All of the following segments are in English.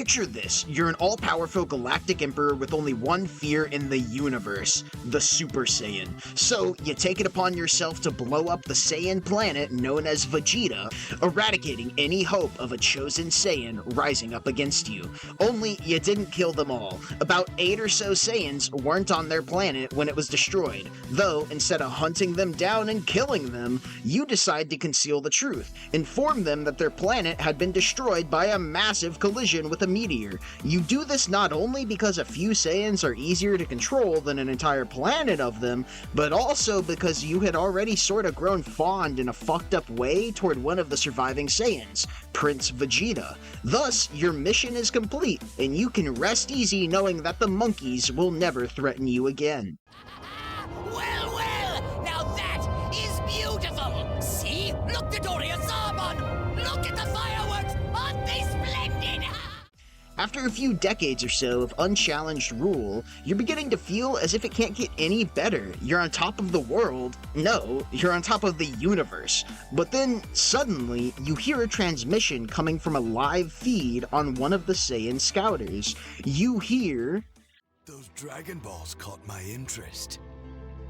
Picture this, you're an all-powerful galactic emperor with only one fear in the universe, the Super Saiyan. So, you take it upon yourself to blow up the Saiyan planet known as Vegeta, eradicating any hope of a chosen Saiyan rising up against you. Only, you didn't kill them all. About 8 or so Saiyans weren't on their planet when it was destroyed, though instead of hunting them down and killing them, you decide to conceal the truth, inform them that their planet had been destroyed by a massive collision with a meteor. You do this not only because a few Saiyans are easier to control than an entire planet of them, but also because you had already sorta grown fond in a fucked up way toward one of the surviving Saiyans, Prince Vegeta. Thus, your mission is complete, and you can rest easy knowing that the monkeys will never threaten you again. Well, well! Now that is beautiful! See? Look, Dodoria Zarbon! Look at the fireworks! Aren't they splendid? After a few decades or so of unchallenged rule, you're beginning to feel as if it can't get any better. You're on top of the world. No, you're on top of the universe. But then, suddenly, you hear a transmission coming from a live feed on one of the Saiyan Scouters. You hear... Those Dragon Balls caught my interest.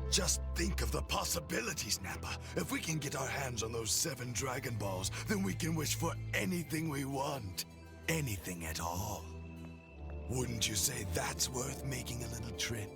Just think of the possibilities, Nappa. If we can get our hands on those 7 Dragon Balls, then we can wish for anything we want. Anything at all. Wouldn't you say that's worth making a little trip?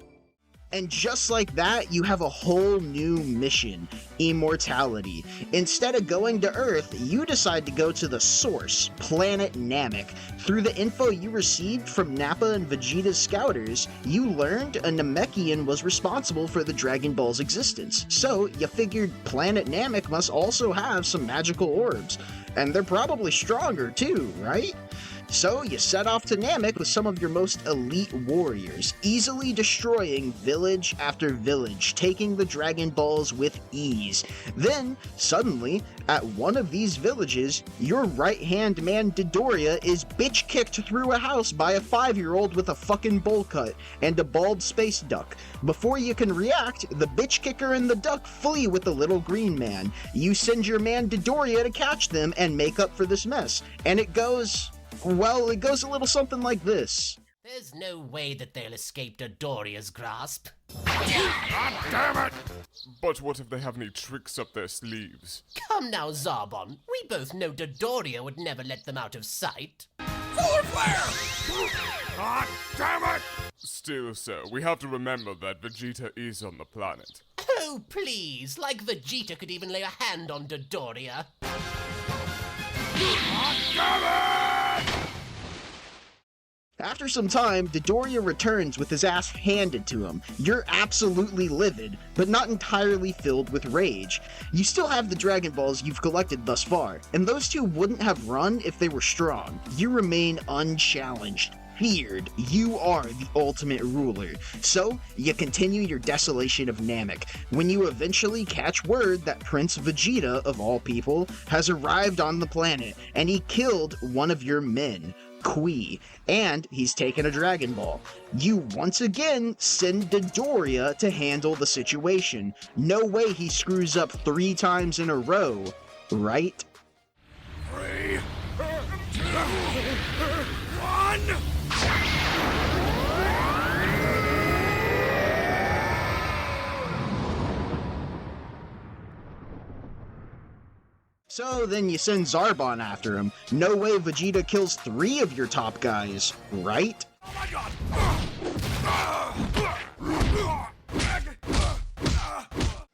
And just like that, you have a whole new mission, immortality. Instead of going to Earth, you decide to go to the source, planet Namek. Through the info you received from Nappa and Vegeta's scouters, you learned a Namekian was responsible for the Dragon Ball's existence. So, you figured planet Namek must also have some magical orbs. And they're probably stronger too, right? So you set off to Namek with some of your most elite warriors, easily destroying village after village, taking the Dragon Balls with ease. Then, suddenly, at one of these villages, your right-hand man Dodoria is bitch-kicked through a house by a 5-year-old with a fucking bowl cut and a bald space duck. Before you can react, the bitch kicker and the duck flee with the little green man. You send your man Dodoria to catch them and make up for this mess. And it goes... well, it goes a little something like this. There's no way that they'll escape Dodoria's grasp. God damn it! But what if they have any tricks up their sleeves? Come now, Zarbon. We both know Dodoria would never let them out of sight. Solar flare! God damn it! Still, sir, we have to remember that Vegeta is on the planet. Oh, please. Like Vegeta could even lay a hand on Dodoria. God damn it! After some time, Dodoria returns with his ass handed to him. You're absolutely livid, but not entirely filled with rage. You still have the Dragon Balls you've collected thus far, and those two wouldn't have run if they were strong. You remain unchallenged. Feared. You are the ultimate ruler. So, you continue your desolation of Namek, when you eventually catch word that Prince Vegeta, of all people, has arrived on the planet, and he killed one of your men, Kui, and he's taken a Dragon Ball. You once again send Dodoria to handle the situation. No way he screws up 3 times in a row, right? 3, 2, 1... So then you send Zarbon after him. No way Vegeta kills 3 of your top guys, right? Oh my god!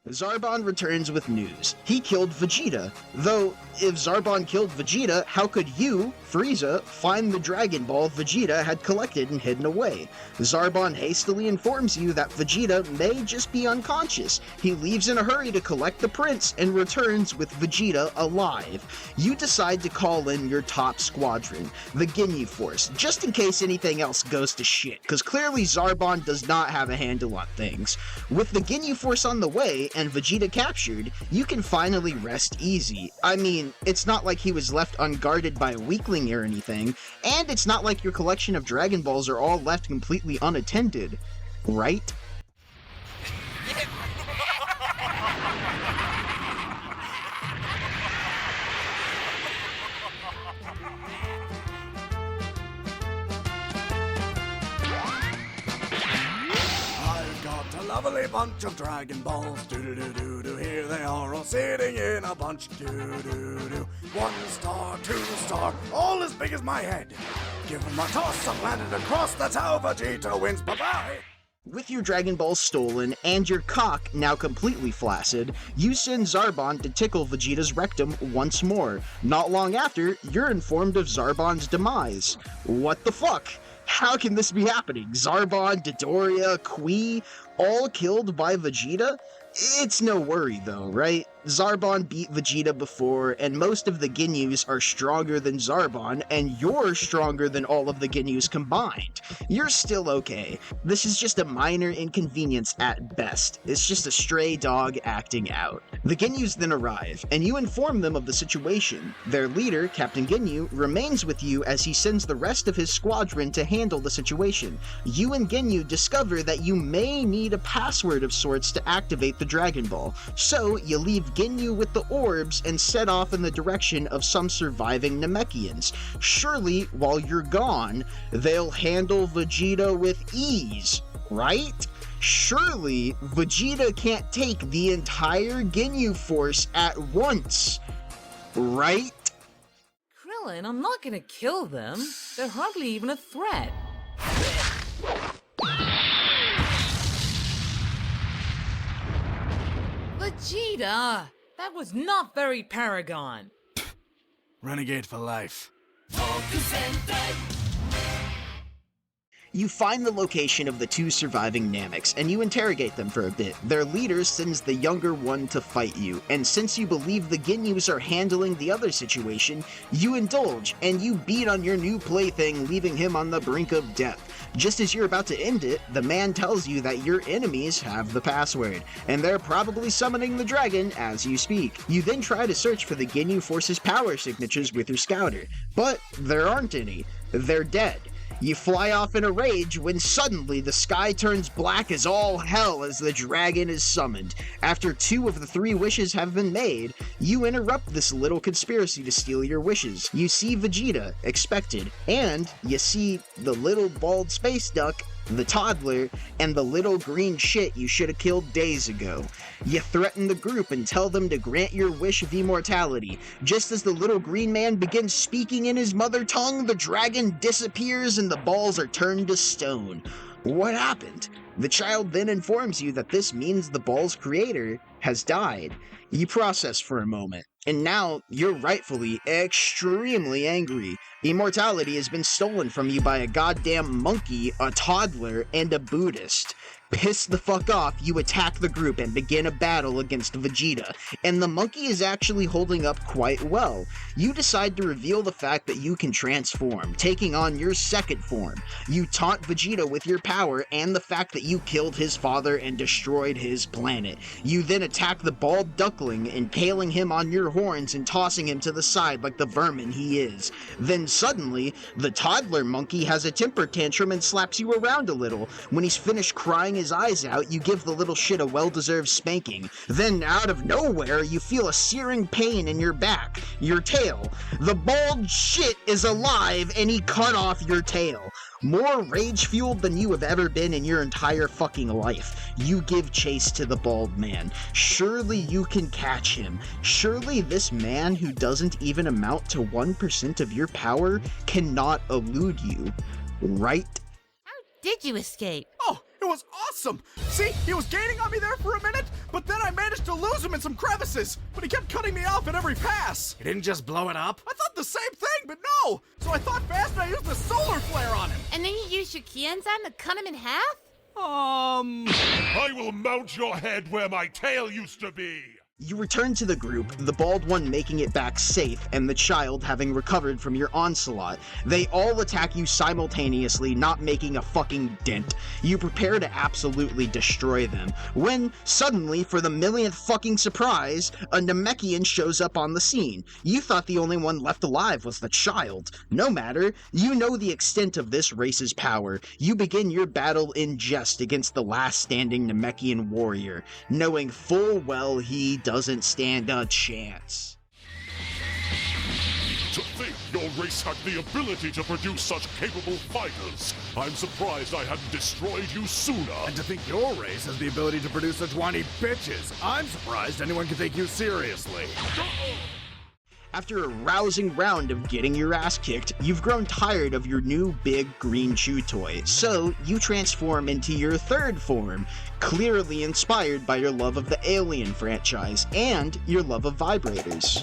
Zarbon returns with news. He killed Vegeta. Though, if Zarbon killed Vegeta, how could you, Frieza, find the Dragon Ball Vegeta had collected and hidden away? Zarbon hastily informs you that Vegeta may just be unconscious. He leaves in a hurry to collect the prince and returns with Vegeta alive. You decide to call in your top squadron, the Ginyu Force, just in case anything else goes to shit, because clearly Zarbon does not have a handle on things. With the Ginyu Force on the way and Vegeta captured, you can finally rest easy. I mean, it's not like he was left unguarded by a weakling or anything, and it's not like your collection of Dragon Balls are all left completely unattended, right? lovely bunch of Dragon Balls. Do-do-do-do-do. Here they are all sitting in a bunch. Do-do-do-do. 1 star, 2 star, all as big as my head. Give them a toss, a planet across, that's how Vegeta wins. Bye-bye. With your Dragon Balls stolen and your cock now completely flaccid, you send Zarbon to tickle Vegeta's rectum once more. Not long after, you're informed of Zarbon's demise. What the fuck? How can this be happening? Zarbon, Dodoria, Kui, all killed by Vegeta? It's no worry though, right? Zarbon beat Vegeta before, and most of the Ginyus are stronger than Zarbon, and you're stronger than all of the Ginyus combined. You're still okay. This is just a minor inconvenience at best. It's just a stray dog acting out. The Ginyus then arrive, and you inform them of the situation. Their leader, Captain Ginyu, remains with you as he sends the rest of his squadron to handle the situation. You and Ginyu discover that you may need a password of sorts to activate the Dragon Ball, so you leave Ginyu with the orbs and set off in the direction of some surviving Namekians. Surely, while you're gone, they'll handle Vegeta with ease, right? Surely, Vegeta can't take the entire Ginyu force at once, right? Krillin, I'm not gonna kill them. They're hardly even a threat. Vegeta! That was not very Paragon. Renegade for life. You find the location of the 2 surviving Nameks, and you interrogate them for a bit. Their leader sends the younger one to fight you, and since you believe the Ginyus are handling the other situation, you indulge, and you beat on your new plaything, leaving him on the brink of death. Just as you're about to end it, the man tells you that your enemies have the password, and they're probably summoning the dragon as you speak. You then try to search for the Ginyu Force's power signatures with your scouter, but there aren't any. They're dead. You fly off in a rage when suddenly the sky turns black as all hell as the dragon is summoned. After 2 of the 3 wishes have been made, you interrupt this little conspiracy to steal your wishes. You see Vegeta, expected, and you see the little bald space duck, the toddler, and the little green shit you should have killed days ago. You threaten the group and tell them to grant your wish of immortality. Just as the little green man begins speaking in his mother tongue, the dragon disappears and the balls are turned to stone. What happened? The child then informs you that this means the ball's creator has died. You process for a moment, and now you're rightfully extremely angry. Immortality has been stolen from you by a goddamn monkey, a toddler, and a Buddhist. Pissed the fuck off, you attack the group and begin a battle against Vegeta, and the monkey is actually holding up quite well. You decide to reveal the fact that you can transform, taking on your second form. You taunt Vegeta with your power and the fact that you killed his father and destroyed his planet. You then attack the bald duckling, impaling him on your horns and tossing him to the side like the vermin he is. Then suddenly, the toddler monkey has a temper tantrum and slaps you around a little. When he's finished crying his eyes out, you give the little shit a well-deserved spanking. Then, out of nowhere, you feel a searing pain in your back, your tail. The bald shit is alive, and he cut off your tail. More rage-fueled than you have ever been in your entire fucking life. You give chase to the bald man. Surely you can catch him. Surely this man who doesn't even amount to 1% of your power cannot elude you, right? How did you escape? Oh, it was awesome! See, he was gaining on me there for a minute, but then I managed to lose him in some crevices, but he kept cutting me off at every pass. You didn't just blow it up? I thought the same thing, but no! So I thought fast and I used the solar flare on him. And then you used your ki enzyme to cut him in half? I will mount your head where my tail used to be! You return to the group, the bald one making it back safe, and the child having recovered from your onslaught. They all attack you simultaneously, not making a fucking dent. You prepare to absolutely destroy them, when, suddenly, for the millionth fucking surprise, a Namekian shows up on the scene. You thought the only one left alive was the child. No matter, you know the extent of this race's power. You begin your battle in jest against the last standing Namekian warrior, knowing full well he doesn't stand a chance. To think you're race had the ability to produce such capable fighters. I'm surprised I hadn't destroyed you sooner. And to think your race has the ability to produce such whiny bitches. I'm surprised anyone can take you seriously. After a rousing round of getting your ass kicked, you've grown tired of your new big green chew toy, so you transform into your third form, clearly inspired by your love of the Alien franchise and your love of vibrators.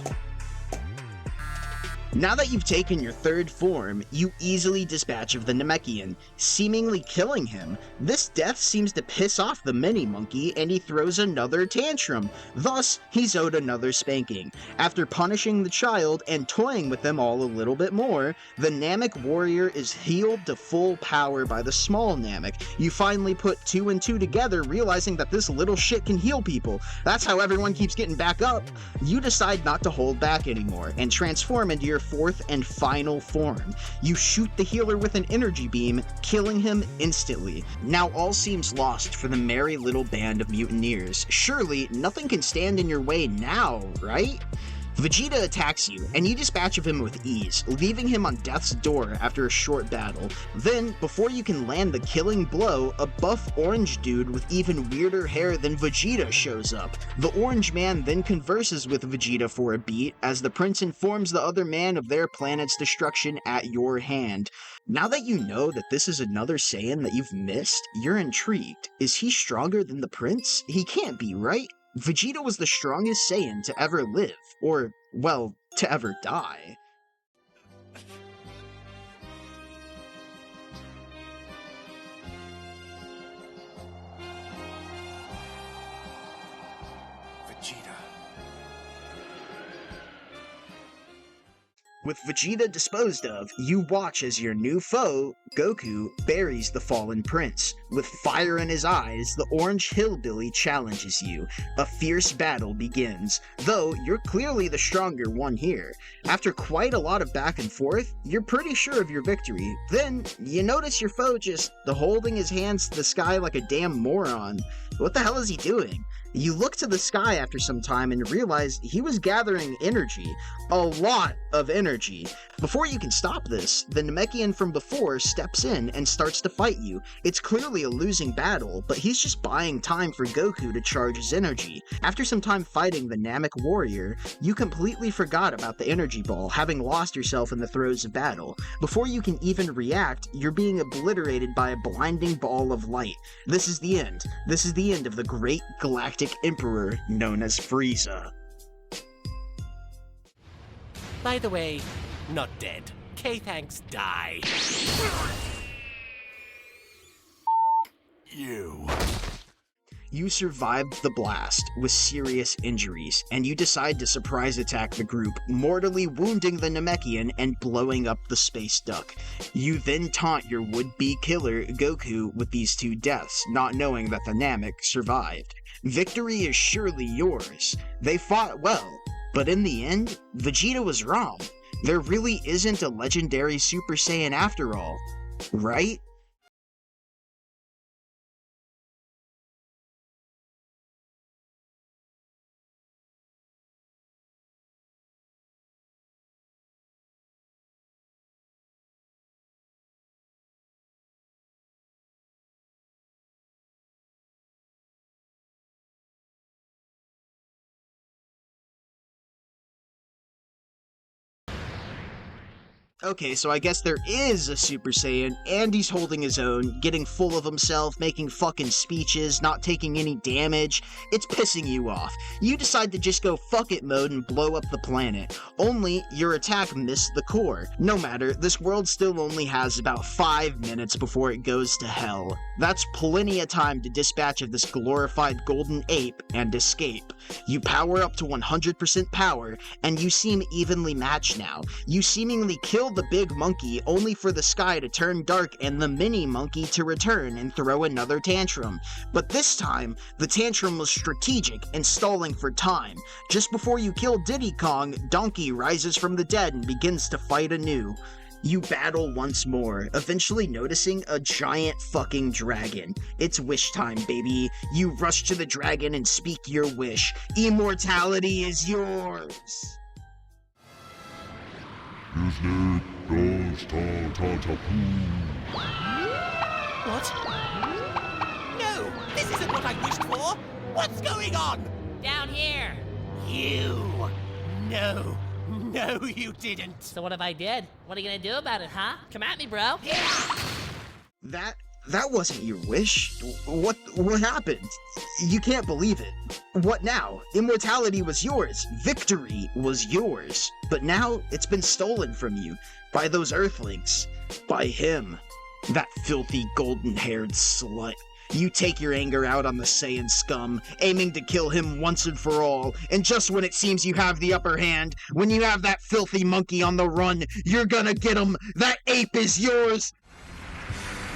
Now that you've taken your third form, you easily dispatch of the Namekian, seemingly killing him. This death seems to piss off the mini-monkey, and he throws another tantrum. Thus, he's owed another spanking. After punishing the child and toying with them all a little bit more, the Namek warrior is healed to full power by the small Namek. You finally put 2 and 2 together, realizing that this little shit can heal people. That's how everyone keeps getting back up. You decide not to hold back anymore, and transform into your fourth and final form. You shoot the healer with an energy beam, killing him instantly. Now all seems lost for the merry little band of mutineers. Surely nothing can stand in your way now, right? Vegeta attacks you, and you dispatch of him with ease, leaving him on death's door after a short battle. Then, before you can land the killing blow, a buff orange dude with even weirder hair than Vegeta shows up. The orange man then converses with Vegeta for a beat, as the prince informs the other man of their planet's destruction at your hand. Now that you know that this is another Saiyan that you've missed, you're intrigued. Is he stronger than the prince? He can't be, right? Vegeta was the strongest Saiyan to ever live, or, well, to ever die. With Vegeta disposed of, you watch as your new foe, Goku, buries the fallen prince. With fire in his eyes, the orange hillbilly challenges you. A fierce battle begins, though you're clearly the stronger one here. After quite a lot of back and forth, you're pretty sure of your victory. Then, you notice your foe just holding his hands to the sky like a damn moron. What the hell is he doing? You look to the sky after some time and realize he was gathering energy. A lot of energy. Before you can stop this, the Namekian from before steps in and starts to fight you. It's clearly a losing battle, but he's just buying time for Goku to charge his energy. After some time fighting the Namek warrior, you completely forgot about the energy ball, having lost yourself in the throes of battle. Before you can even react, you're being obliterated by a blinding ball of light. This is the end. This is the end of the great galactic emperor known as Frieza. By the way, not dead. K-Thanks die. You survived the blast with serious injuries, and you decide to surprise attack the group, mortally wounding the Namekian and blowing up the space duck. You then taunt your would-be killer, Goku, with these 2 deaths, not knowing that the Namek survived. Victory is surely yours. They fought well, but in the end, Vegeta was wrong. There really isn't a legendary Super Saiyan after all, right? Okay, so I guess there is a Super Saiyan, and he's holding his own, getting full of himself, making fucking speeches, not taking any damage. It's pissing you off. You decide to just go fuck it mode and blow up the planet. Only, your attack missed the core. No matter, this world still only has about 5 minutes before it goes to hell. That's plenty of time to dispatch of this glorified golden ape and escape. You power up to 100% power, and you seem evenly matched now. You seemingly kill the big monkey only for the sky to turn dark and the mini monkey to return and throw another tantrum. But this time, the tantrum was strategic and stalling for time. Just before you kill Diddy Kong, Donkey rises from the dead and begins to fight anew. You battle once more, eventually noticing a giant fucking dragon. It's wish time, baby. You rush to the dragon and speak your wish. Immortality is yours! What? No! This isn't what I wished for! What's going on? Down here. You! No! No, you didn't! So what if I did? What are you gonna do about it, huh? Come at me, bro. That wasn't your wish. What happened? You can't believe it. What now? Immortality was yours. Victory was yours. But now it's been stolen from you by those Earthlings. By him. That filthy golden-haired slut. You take your anger out on the Saiyan scum, aiming to kill him once and for all, and just when it seems you have the upper hand, when you have that filthy monkey on the run, you're gonna get him! That ape is yours!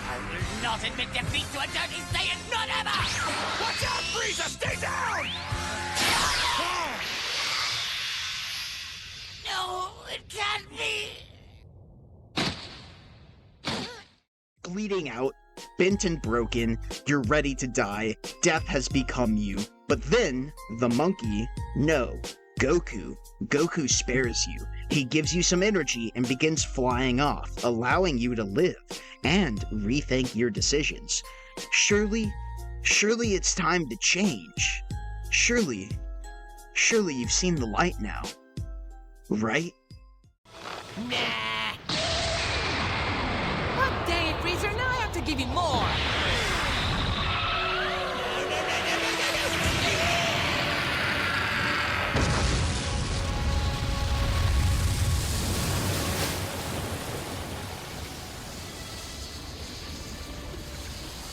I will not admit defeat to a dirty Saiyan, not ever! Watch out, Frieza! Stay down! No, it can't be! Bleeding out, bent and broken, you're ready to die, death has become you. But then, the monkey, no, Goku spares you. He gives you some energy and begins flying off, allowing you to live, and rethink your decisions. Surely it's time to change. Surely you've seen the light now. Right? Nah! God dang it, Freezer, now I have to give you more!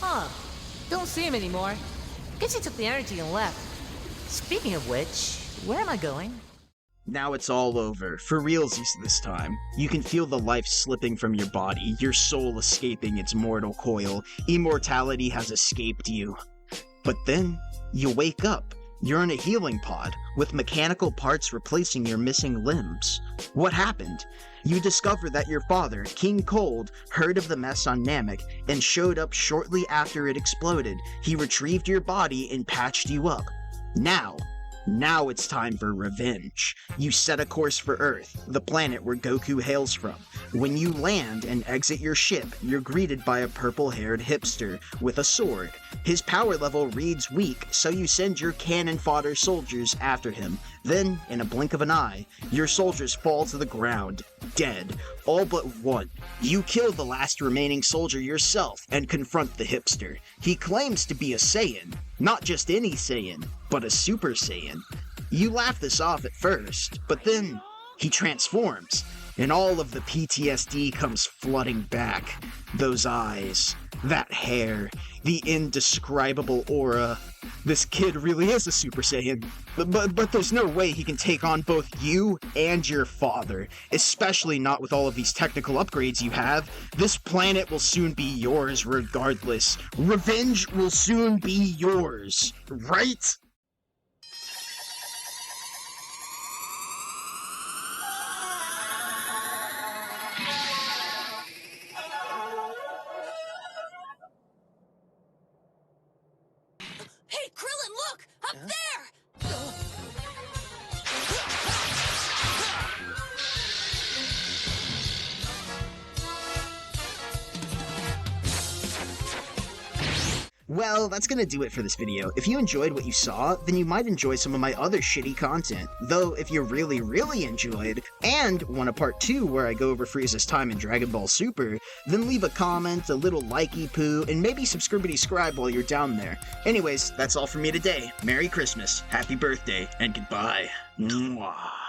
Huh. Don't see him anymore. Guess he took the energy and left. Speaking of which, where am I going? Now it's all over, for realsies this time. You can feel the life slipping from your body, your soul escaping its mortal coil. Immortality has escaped you. But then, you wake up. You're in a healing pod, with mechanical parts replacing your missing limbs. What happened? You discover that your father, King Cold, heard of the mess on Namek and showed up shortly after it exploded. He retrieved your body and patched you up. Now it's time for revenge. You set a course for Earth, the planet where Goku hails from. When you land and exit your ship, you're greeted by a purple-haired hipster with a sword. His power level reads weak, so you send your cannon fodder soldiers after him. Then, in a blink of an eye, your soldiers fall to the ground, dead, all but one. You kill the last remaining soldier yourself and confront the hipster. He claims to be a Saiyan, not just any Saiyan, but a Super Saiyan. You laugh this off at first, but then he transforms, and all of the PTSD comes flooding back. Those eyes, that hair, the indescribable aura. This kid really is a Super Saiyan, but there's no way he can take on both you and your father, especially not with all of these technical upgrades you have. This planet will soon be yours regardless. Revenge will soon be yours, right? Hey, Krillin, look! Up there! Well, that's gonna do it for this video. If you enjoyed what you saw, then you might enjoy some of my other shitty content. Though, if you really enjoyed, and want a part 2 where I go over Frieza's time in Dragon Ball Super, then leave a comment, a little likey poo, and maybe subscribe while you're down there. Anyways, that's all from me today. Merry Christmas, happy birthday, and goodbye. Mwah.